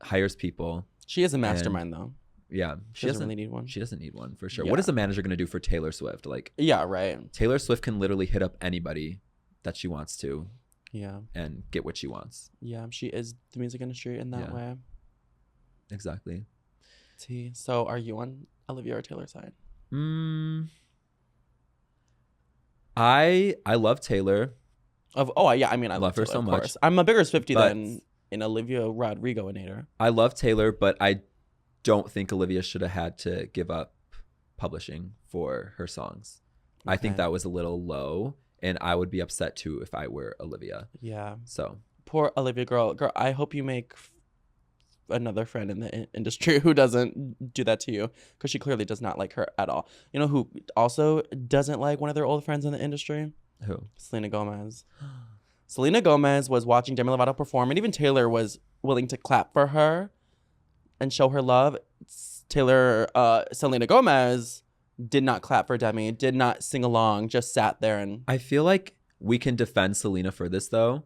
hires people. She is a mastermind though. Yeah, she doesn't really need one. She doesn't need one for sure. Yeah. What is a manager going to do for Taylor Swift? Like, yeah, right. Taylor Swift can literally hit up anybody that she wants to. Yeah. And get what she wants. Yeah, she is the music industry in that way. Exactly. So are you on Olivia or Taylor's side? I love Taylor. I love her Taylor, so much. course. I'm a bigger Swiftie than an Olivia Rodrigo-inator. I love Taylor, but I don't think Olivia should have had to give up publishing for her songs. Okay. I think that was a little low, and I would be upset too if I were Olivia. Yeah. So poor Olivia, girl. I hope you make another friend in the industry who doesn't do that to you, because she clearly does not like her at all. You know who also doesn't like one of their old friends in the industry? Who? Selena Gomez. Selena Gomez was watching Demi Lovato perform, and even Taylor was willing to clap for her and show her love. Selena Gomez did not clap for Demi, did not sing along, just sat there. And I feel like we can defend Selena for this though.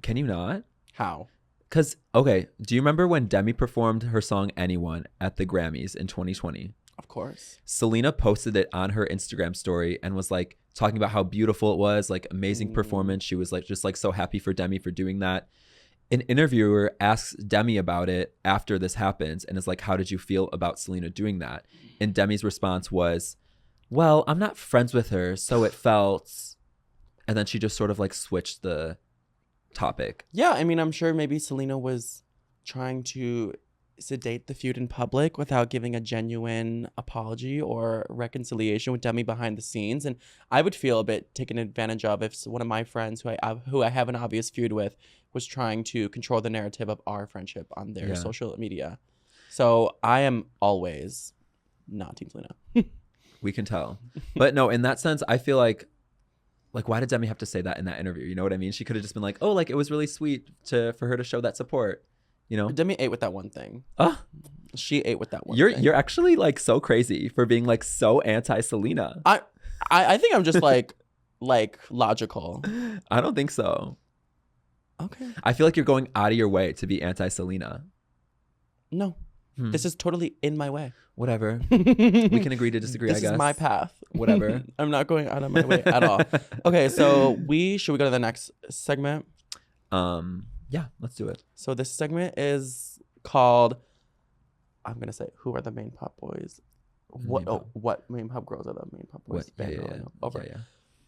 Can you not? How? Because, okay, do you remember when Demi performed her song Anyone at the Grammys in 2020? Of course. Selena posted it on her Instagram story and was like talking about how beautiful it was, like amazing performance. She was like just like so happy for Demi for doing that. An interviewer asks Demi about it after this happens and is like, how did you feel about Selena doing that? And Demi's response was, well, I'm not friends with her, so it felt And then she just sort of like switched the topic. Yeah, I mean, I'm sure maybe Selena was trying to sedate the feud in public without giving a genuine apology or reconciliation with Demi behind the scenes. And I would feel a bit taken advantage of if one of my friends who I have an obvious feud with was trying to control the narrative of our friendship on their social media. So I am always not Team Selena. We can tell. But no, in that sense, I feel like why did Demi have to say that in that interview? You know what I mean? She could have just been like, oh, like it was really sweet for her to show that support. You know? Demi ate with that one thing. She ate with that one thing. You're actually like so crazy for being like so anti-Selena. I think I'm just like logical. I don't think so. Okay. I feel like you're going out of your way to be anti-Selena. No. This is totally in my way. Whatever. We can agree to disagree, I guess. This is my path. Whatever. I'm not going out of my way at all. Okay, so should we go to the next segment? Yeah, let's do it. So this segment is called, I'm going to say, who are the main pop boys? What main pop girls are the main pop boys? Yeah.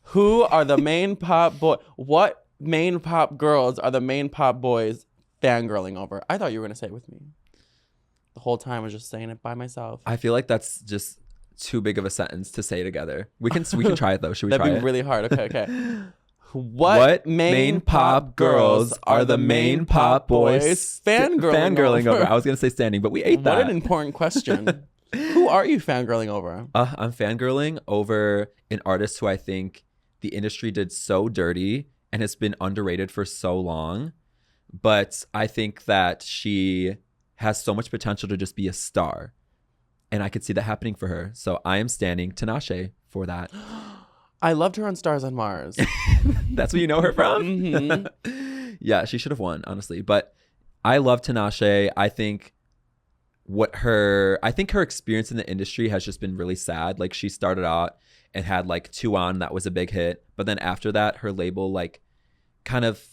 Who are the main pop boy? What main pop girls are the main pop boys fangirling over? I thought you were going to say it with me. The whole time I was just saying it by myself. I feel like that's just too big of a sentence to say together. We can try it though. Should we try it? That'd be really hard. Okay. What main pop girls are the main pop boys fangirling over? I was gonna say standing, but we ate that. What an important question. Who are you fangirling over? I'm fangirling over an artist who I think the industry did so dirty and has been underrated for so long. But I think that she has so much potential to just be a star. And I could see that happening for her. So I am standing Tinashe for that. I loved her on Stars on Mars. That's where you know her from? Mm-hmm. Yeah, she should have won, honestly. But I love Tinashe. I think her experience in the industry has just been really sad. Like she started out and had like 2 On, that was a big hit. But then after that, her label like kind of,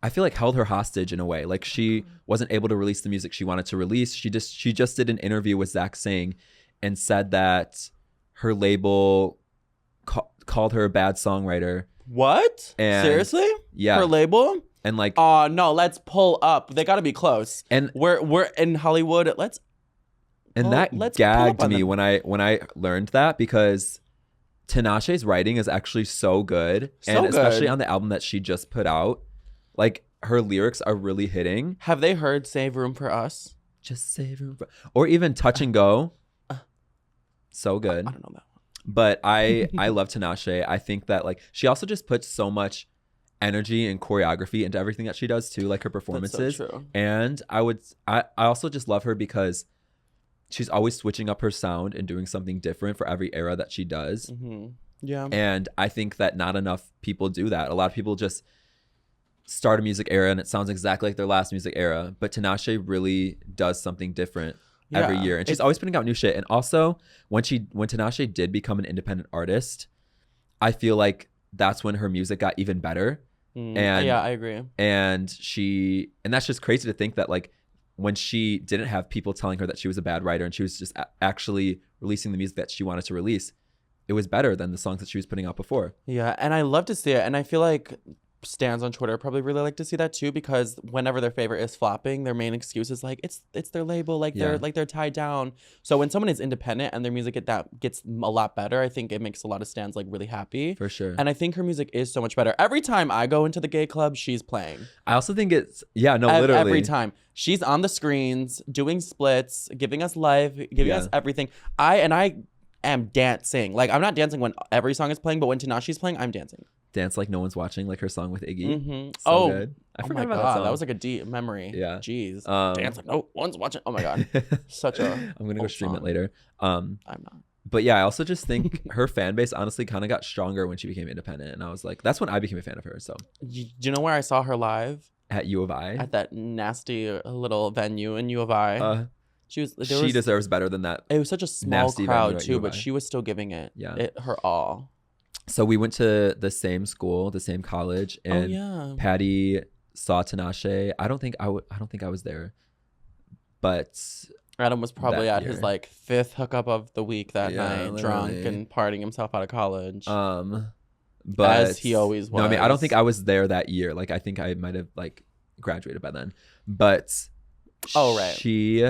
I feel like held her hostage in a way. Like she wasn't able to release the music she wanted to release. She just did an interview with Zach Singh and said that her label called her a bad songwriter. What? And seriously? Yeah. Her label? And like, oh no, let's pull up. They got to be close. And we're in Hollywood. Let's gagged me when I learned that, because Tinashe's writing is actually so good, especially on the album that she just put out. Like her lyrics are really hitting. Have they heard "Save Room for Us"? Just save room for, or even "Touch and Go." So good. I don't know that one. But I love Tinashe. I think that like she also just puts so much energy and choreography into everything that she does too, like her performances. That's so true. And I also just love her because she's always switching up her sound and doing something different for every era that she does. Mm-hmm. Yeah. And I think that not enough people do that. A lot of people just start a music era and it sounds exactly like their last music era. But Tinashe really does something different every year. And she's always putting out new shit. And also when Tinashe did become an independent artist, I feel like that's when her music got even better. And yeah, I agree. And that's just crazy to think that like when she didn't have people telling her that she was a bad writer and she was just actually releasing the music that she wanted to release, it was better than the songs that she was putting out before. Yeah, and I love to see it. And I feel like stans on Twitter probably really like to see that too, because whenever their favorite is flopping, their main excuse is like it's their label, they're tied down. So when someone is independent and their music gets a lot better, I think it makes a lot of stans like really happy. For sure. And I think her music is so much better. Every time I go into the gay club, she's playing. I also think literally every time she's on the screens doing splits, giving us life, giving us everything. I am dancing. Like I'm not dancing when every song is playing, but when Tinashe's playing, I'm dancing. Dance Like No One's Watching, like her song with Iggy. Mm-hmm. So good. I forgot my about God, that song. that was like a deep memory. Yeah. Jeez. Dance Like No One's Watching. Oh my God. Such a I'm gonna go stream it later. I'm not. But yeah, I also just think her fan base honestly kind of got stronger when she became independent. And I was like, that's when I became a fan of her. So Do you know where I saw her live? At U of I? At that nasty little venue in U of I. She deserves better than that. It was such a small crowd too, but she was still giving it her all. So we went to the same school, the same college, and Patty saw Tinashe. I don't think I was there, but Adam was probably at his like 5th hookup of the week that night, literally. drunk and partying himself out of college. But as he always was. No, I mean, I don't think I was there that year. Like, I think I might have like graduated by then. But she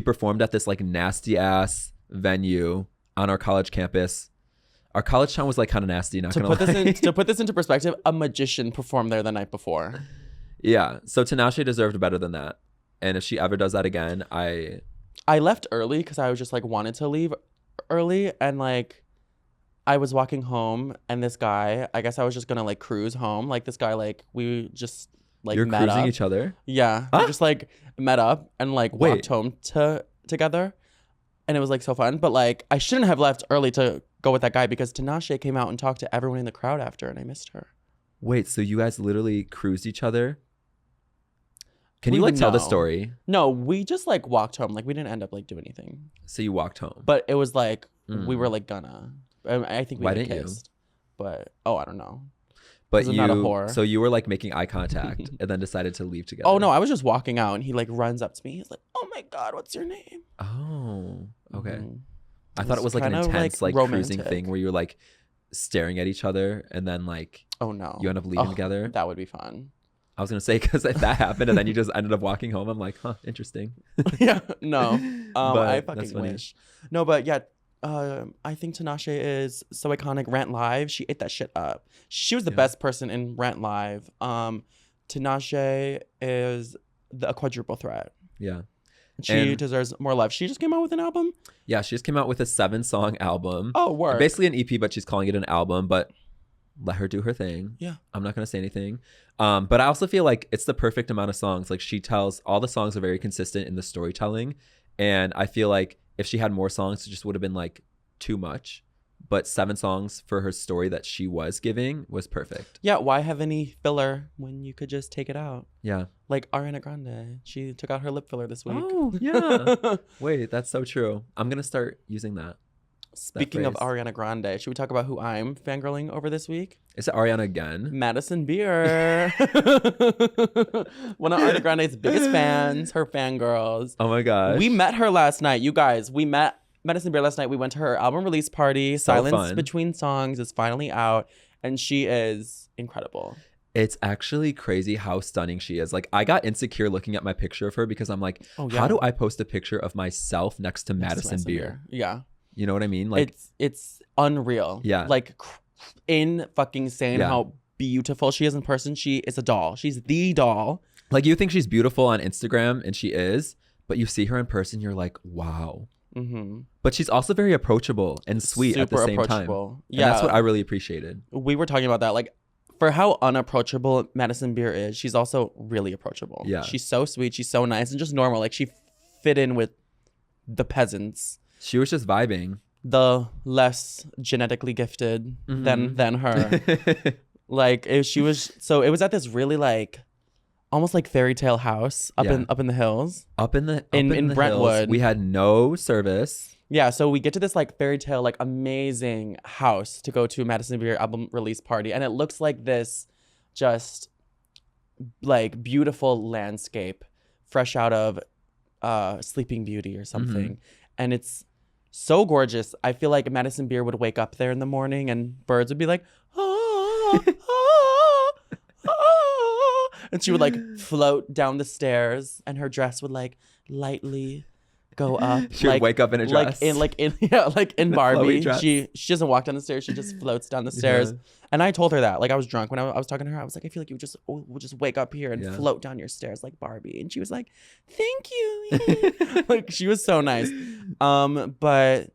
performed at this like nasty ass venue on our college campus. Our college town was like kind of nasty. Not gonna lie. To put this into perspective, a magician performed there the night before. Yeah, so Tinashe deserved better than that. And if she ever does that again, I left early because I was just like wanted to leave early, and like I was walking home, and this guy, I guess I was just gonna like cruise home. Like this guy, like we just like You're met cruising up. each other? Yeah, we just like met up and like walked home together, and it was like so fun. But like I shouldn't have left early to go with that guy because Tinashe came out and talked to everyone in the crowd after, and I missed her. Wait, so you guys literally cruised each other? Can you like tell the story? No, we just like walked home. Like we didn't end up like doing anything. So you walked home. But it was like we were like gonna. I think we Why had didn't kissed. But I don't know. But I'm not a whore. So you were like making eye contact and then decided to leave together. Oh no, I was just walking out and he like runs up to me. He's like, "Oh my God, what's your name?" Oh, okay. Mm-hmm. I thought it was like an intense like cruising thing where you were like staring at each other and then like oh no, you end up leaving together. That would be fun. I was gonna say because if that happened and then you just ended up walking home, I'm like, huh, interesting. Yeah, no, But I fucking wish. No, but yeah, I think Tinashe is so iconic. Rant Live, she ate that shit up. She was the best person in Rant Live. Tinashe is a quadruple threat. Yeah. She deserves more love. She just came out with an album. Yeah, she just came out with a 7-song album. Oh, word. Basically an EP, but she's calling it an album. But let her do her thing. Yeah, I'm not gonna say anything. But I also feel like it's the perfect amount of songs. Like she tells, all the songs are very consistent in the storytelling, and I feel like if she had more songs, it just would have been like too much. But 7 songs for her story that she was giving was perfect. Yeah, why have any filler when you could just take it out? Yeah. Like Ariana Grande. She took out her lip filler this week. Oh, yeah. Wait, that's so true. I'm going to start using that. Speaking of Ariana Grande, should we talk about who I'm fangirling over this week? Is it Ariana again? Madison Beer. One of Ariana Grande's biggest fans, her fangirls. Oh my gosh. We met her last night. You guys, we met Madison Beer last night. We went to her album release party. So Silence fun. Between Songs is finally out, and she is incredible. It's actually crazy how stunning she is. Like, I got insecure looking at my picture of her because I'm like, how do I post a picture of myself next to Madison Beer? Yeah. You know what I mean? Like, it's unreal. Yeah. Like, in fucking insane how beautiful she is in person. She is a doll. She's the doll. Like, you think she's beautiful on Instagram, and she is, but you see her in person, you're like, wow. Mm-hmm. But she's also very approachable and sweet at the same time. Yeah, and that's what I really appreciated. We were talking about that. Like, for how unapproachable Madison Beer is, she's also really approachable. Yeah. She's so sweet. She's so nice and just normal. Like, she fit in with the peasants. She was just vibing. The less genetically gifted than her. Like, she was... So, it was at this really, like... almost like fairy tale house up in the hills. In Brentwood. Hills, we had no service. Yeah, so we get to this like fairy tale, like amazing house to go to Madison Beer album release party. And it looks like this just like beautiful landscape fresh out of Sleeping Beauty or something. And it's so gorgeous. I feel like Madison Beer would wake up there in the morning and birds would be like, ah, ah, ah. And she would like float down the stairs and her dress would like lightly go up. She would wake up in a dress. Like in Barbie. She doesn't walk down the stairs, she just floats down the stairs. Yeah. And I told her that. Like I was drunk when I was talking to her. I was like, I feel like you would just wake up here and float down your stairs like Barbie. And she was like, thank you. Like she was so nice. But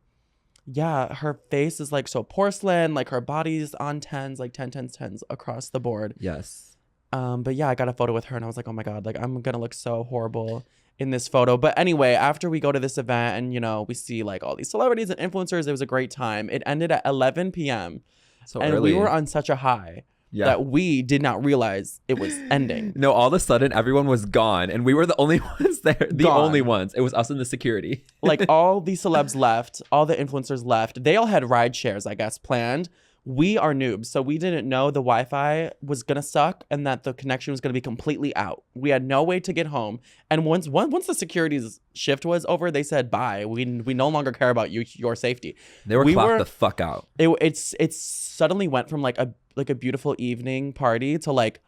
yeah, her face is like so porcelain, like her body's on 10s, like 10, 10s, 10s across the board. Yes. But yeah, I got a photo with her and I was like, oh my God, like I'm gonna look so horrible in this photo. But anyway, after we go to this event and, you know, we see like all these celebrities and influencers, it was a great time. It ended at 11 p.m. So and early. We were on such a high that we did not realize it was ending. No, all of a sudden everyone was gone and we were the only ones there. Only ones. It was us and the security. Like all the celebs left, all the influencers left. They all had ride shares, I guess, planned. we are noobs, so we didn't know the Wi-Fi was gonna suck and that the connection was gonna be completely out. We had no way to get home, and once the security's shift was over, they said bye. We no longer care about your safety. They were clocked the fuck out. It suddenly went from like a beautiful evening party to like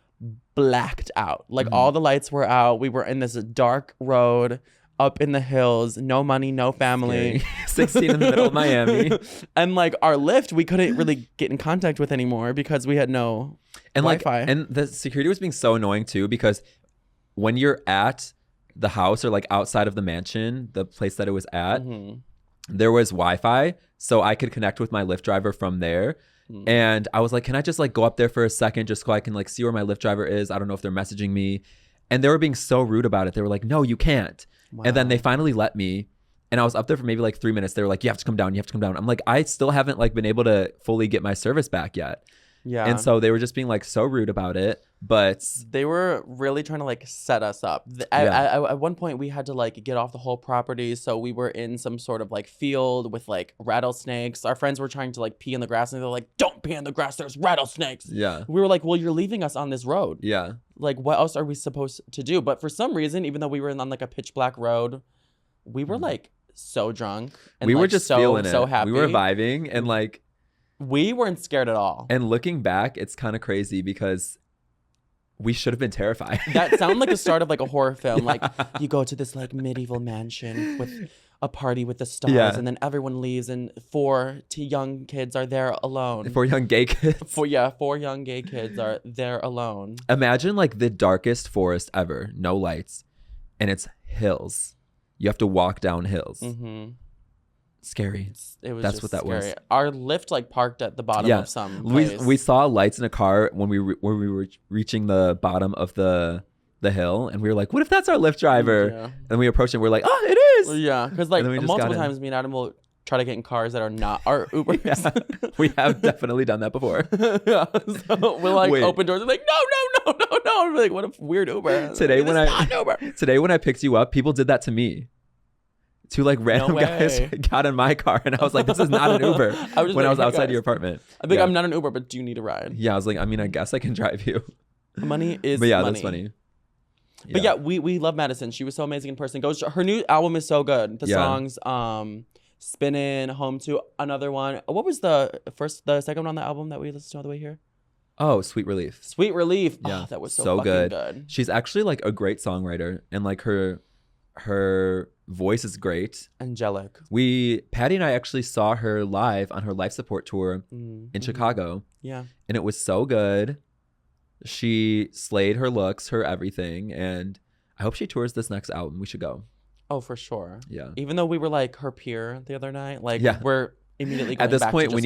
blacked out. Like all the lights were out. We were in this dark road up in the hills, no money, no family. 16 in the middle of Miami. And like our Lyft, we couldn't really get in contact with anymore because we had no Wi-Fi. And the security was being so annoying too, because when you're at the house or like outside of the mansion, the place that it was at, there was Wi-Fi, so I could connect with my Lyft driver from there. And I was like, can I just like go up there for a second just so I can like see where my Lyft driver is? I don't know if they're messaging me. And they were being so rude about it. They were like, no, you can't. Wow. And then they finally let me. And I was up there for maybe like 3 minutes. They were like, you have to come down. You have to come down. I'm like, I still haven't like been able to fully get my service back yet. Yeah. And so they were just being like so rude about it. But they were really trying to like set us up. At one point we had to like get off the whole property. So we were in some sort of like field with like rattlesnakes. Our friends were trying to like pee in the grass and they're like, don't pee in the grass. There's rattlesnakes. Yeah. We were like, well, you're leaving us on this road. Yeah. Like what else are we supposed to do? But for some reason, even though we were on like a pitch black road, we were like so drunk. And we were like, just feeling it. So happy. We were vibing and like. We weren't scared at all. And looking back, it's kind of crazy because we should have been terrified. That sounded like the start of like a horror film. Yeah. Like you go to this like medieval mansion with a party with the stars, and then everyone leaves, and 4 young kids are there alone. 4 young gay kids. 4 young gay kids are there alone. Imagine like the darkest forest ever, no lights, and it's hills. You have to walk down hills. Scary. That's what that scary. Was. Our Lyft like parked at the bottom of some place. We saw lights in a car when we were reaching the bottom of the hill, and we were like, what if that's our Lyft driver? Yeah. And we approached him, we're like, oh, it is. Yeah, because like multiple times me and Adam will try to get in cars that are not our Ubers. Yeah, we have definitely done that before. Yeah, so we'll like open doors and like, no. We're like, what a weird Uber. Today when I picked you up, people did that to me. 2 like random guys got in my car, and I was like, this is not an Uber. I was outside your apartment. I'm like, I'm not an Uber, but do you need a ride? Yeah, I was like, I mean, I guess I can drive you. Money is money. That's funny. Yeah. But yeah, we love Madison. She was so amazing in person. Her new album is so good. The songs, Spinnin', Home to Another One. What was the second one on the album that we listened to all the way here? Oh, Sweet Relief. Sweet Relief. Yeah, that was so good. She's actually like a great songwriter, and like her voice is great. Angelic. Patty and I actually saw her live on her life support tour in Chicago. Yeah. And it was so good. She slayed her looks, her everything, and I hope she tours this next album. We should go. Oh, for sure. Yeah. Even though we were like her peer the other night, like we're immediately going at this back point to just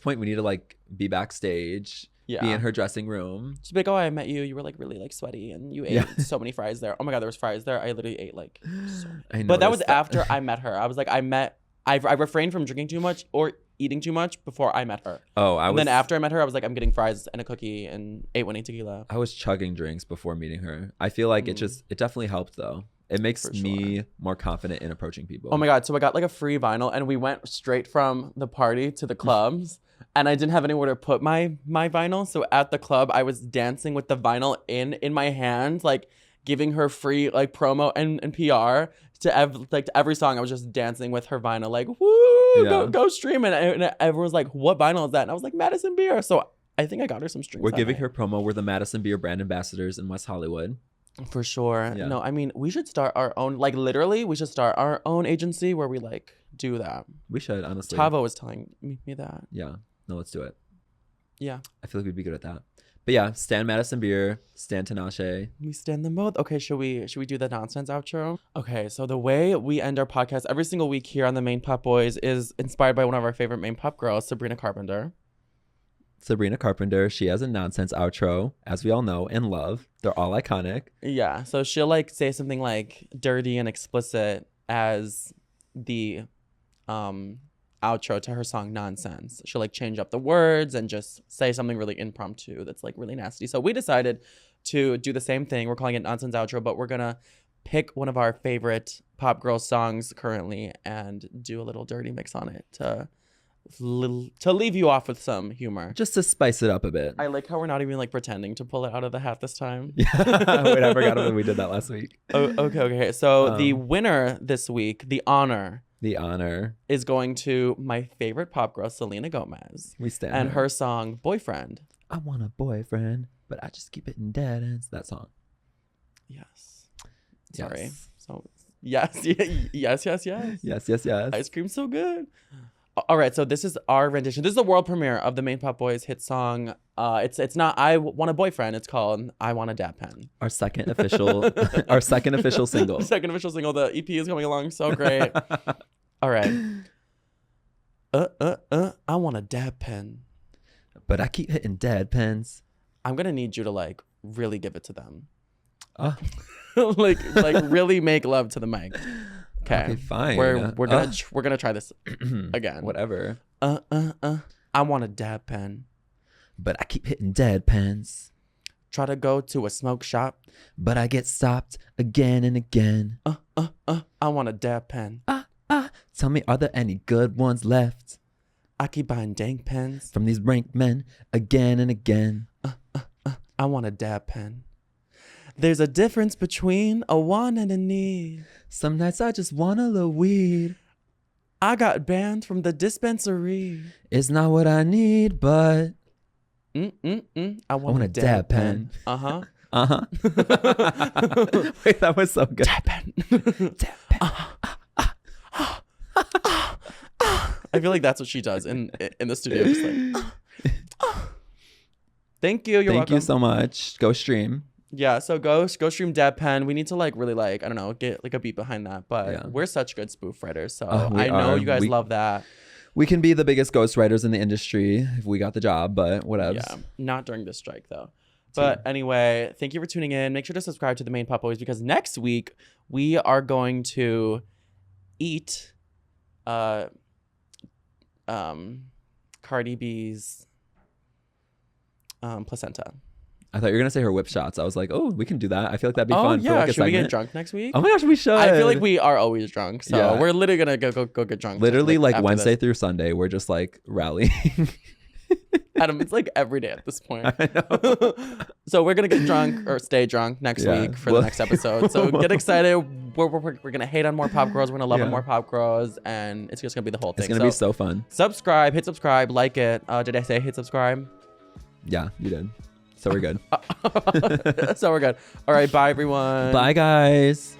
we need to like be backstage. Yeah. Be in her dressing room. She's like, oh, I met you. You were like really like sweaty and you ate so many fries there. Oh my God, there was fries there. I literally ate like so many. But that was after I met her. I was like, I refrained from drinking too much or eating too much before I met her. And then after I met her, I was like, I'm getting fries and a cookie and 818 tequila. I was chugging drinks before meeting her. I feel like it definitely helped though. It makes me more confident in approaching people. Oh my God. So I got like a free vinyl and we went straight from the party to the clubs. And I didn't have anywhere to put my vinyl. So at the club, I was dancing with the vinyl in my hand, like giving her free like promo and PR to every song. I was just dancing with her vinyl, like, woo, go stream it. And everyone was like, what vinyl is that? And I was like, Madison Beer. So I think I got her some streams. We're giving her promo. We're the Madison Beer brand ambassadors in West Hollywood. For sure. Yeah. No, I mean, we should start our own, like literally, we should start our own agency where we like do that. We should, honestly. Tavo was telling me that. Yeah. No, let's do it. Yeah. I feel like we'd be good at that. But yeah, stan Madison Beer, stan Tinashe. We stand them both. Okay, should we do the nonsense outro? Okay, so the way we end our podcast every single week here on the Main Pop Boys is inspired by one of our favorite Main Pop girls, Sabrina Carpenter. She has a nonsense outro, as we all know and love. They're all iconic. Yeah, so she'll like say something like dirty and explicit as the outro to her song Nonsense. She'll like change up the words and just say something really impromptu that's like really nasty. So we decided to do the same thing. We're calling it Nonsense Outro, but we're gonna pick one of our favorite pop girl songs currently and do a little dirty mix on it to to leave you off with some humor. Just to spice it up a bit. I like how we're not even like pretending to pull it out of the hat this time. Wait, I forgot that we did that last week. Oh, okay. So the winner this week, the honor is going to my favorite pop girl, Selena Gomez. We stand and her song "Boyfriend." I want a boyfriend, but I just keep it in dead ends. That song. Yes. Sorry. Yes. So yes. Yes. Ice cream's so good. All right, so this is our rendition. This is the world premiere of the Main Pop Boys hit song. It's not "I Want a Boyfriend." It's called "I Want a Dab Pen." Our second official single. Second official single. The EP is coming along so great. All right. I want a dab pen, but I keep hitting dead pens. I'm gonna need you to like really give it to them. like really make love to the mic. Okay, fine. We're gonna try this again. Whatever. I want a dab pen, but I keep hitting dead pens. Try to go to a smoke shop, but I get stopped again and again. I want a dab pen. Tell me, are there any good ones left? I keep buying dank pens from these rank men again and again. I want a dab pen. There's a difference between a want and a need. Some nights I just want a little weed. I got banned from the dispensary. It's not what I need, but I want a dab pen. Wait, that was so good. Dab pen. Dab pen. I feel like that's what she does in the studio. Just like, Thank you. You're welcome. Thank you so much. Go stream. Yeah, so go stream Dab Pen. We need to like really like, I don't know, get like a beat behind that. But we're such good spoof writers. So I know you guys love that. We can be the biggest ghostwriters in the industry if we got the job, but whatever. Yeah, not during this strike though. But anyway, thank you for tuning in. Make sure to subscribe to the Main Pop Boys because next week we are going to eat Cardi B's placenta. I thought you were gonna say her whip shots. I was like, oh, we can do that. I feel like that'd be fun. Yeah, should we get drunk next week? Oh my gosh, we should. I feel like we are always drunk, so we're literally gonna go get drunk. Literally, like Wednesday through Sunday, we're just like rallying. Adam, it's like every day at this point. I know. So we're gonna get drunk or stay drunk next week for the next episode. So get excited. We're gonna hate on more pop girls. We're gonna love on more pop girls, and it's just gonna be the whole thing. It's gonna be so fun. Subscribe, hit subscribe, like it. Did I say hit subscribe? Yeah, you did. So we're good. So we're good. All right, bye everyone. Bye guys.